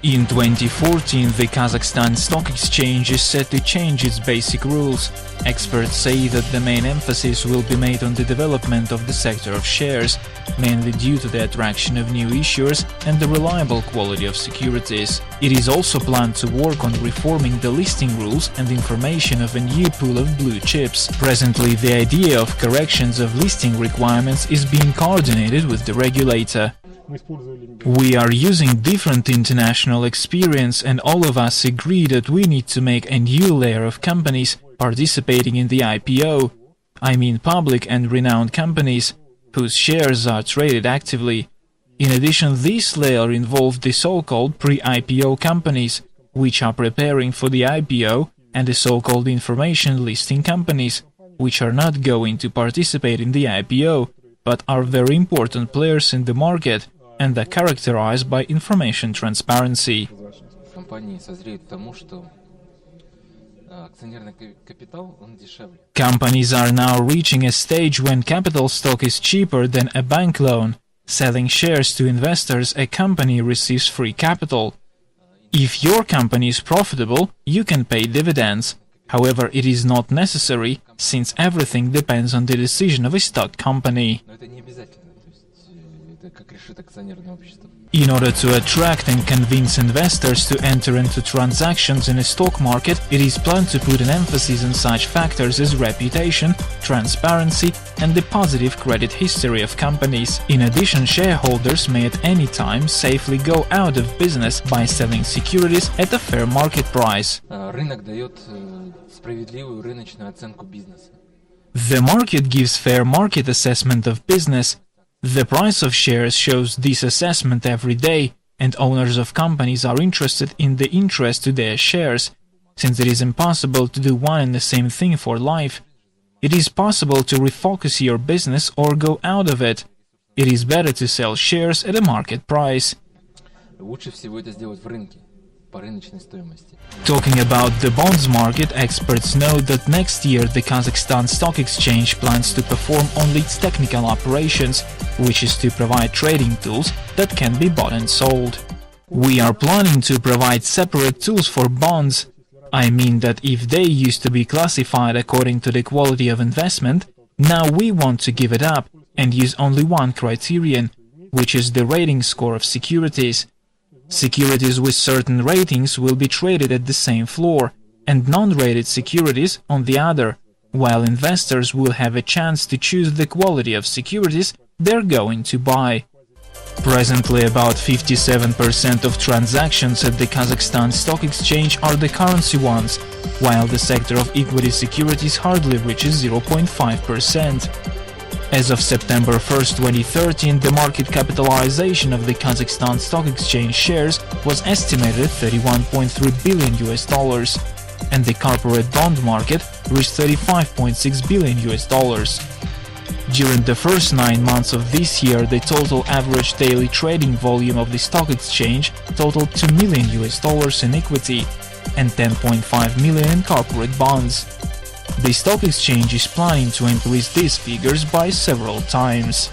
In 2014, the Kazakhstan Stock Exchange is set to change its basic rules. Experts say that the main emphasis will be made on the development of the sector of shares, mainly due to the attraction of new issuers and the reliable quality of securities. It is also planned to work on reforming the listing rules and information of a new pool of blue chips. Presently, the idea of corrections of listing requirements is being coordinated with the regulator. We are using different international experience, and all of us agree that we need to make a new layer of companies participating in the IPO. I mean public and renowned companies whose shares are traded actively. In addition, this layer involved the so-called pre-IPO companies, which are preparing for the IPO, and the so-called information listing companies, which are not going to participate in the IPO, but are very important players in the market and are characterized by information transparency. Companies are now reaching a stage when capital stock is cheaper than a bank loan. Selling shares to investors, a company receives free capital. If your company is profitable, you can pay dividends. However, it is not necessary, since everything depends on the decision of a stock company. In order to attract and convince investors to enter into transactions in a stock market, it is planned to put an emphasis on such factors as reputation, transparency, and the positive credit history of companies. In addition, shareholders may at any time safely go out of business by selling securities at a fair market price. The market gives fair market assessment of business. The price of shares shows this assessment every day, and owners of companies are interested in the interest to their shares, since it is impossible to do one and the same thing for life. It is possible to refocus your business or go out of it. It is better to sell shares at a market price. Talking about the bonds market, experts note that next year the Kazakhstan Stock Exchange plans to perform only its technical operations, which is to provide trading tools that can be bought and sold. We are planning to provide separate tools for bonds. I mean that if they used to be classified according to the quality of investment, now we want to give it up and use only one criterion, which is the rating score of securities. Securities with certain ratings will be traded at the same floor, and non-rated securities on the other, while investors will have a chance to choose the quality of securities they're going to buy. Presently, about 57% of transactions at the Kazakhstan Stock Exchange are the currency ones, while the sector of equity securities hardly reaches 0.5%. As of September 1, 2013, the market capitalization of the Kazakhstan Stock Exchange shares was estimated at $31.3 billion, and the corporate bond market reached $35.6 billion. During the first 9 months of this year, the total average daily trading volume of the stock exchange totaled $2 million in equity and 10.5 million in corporate bonds. The stock exchange is planning to increase these figures by several times.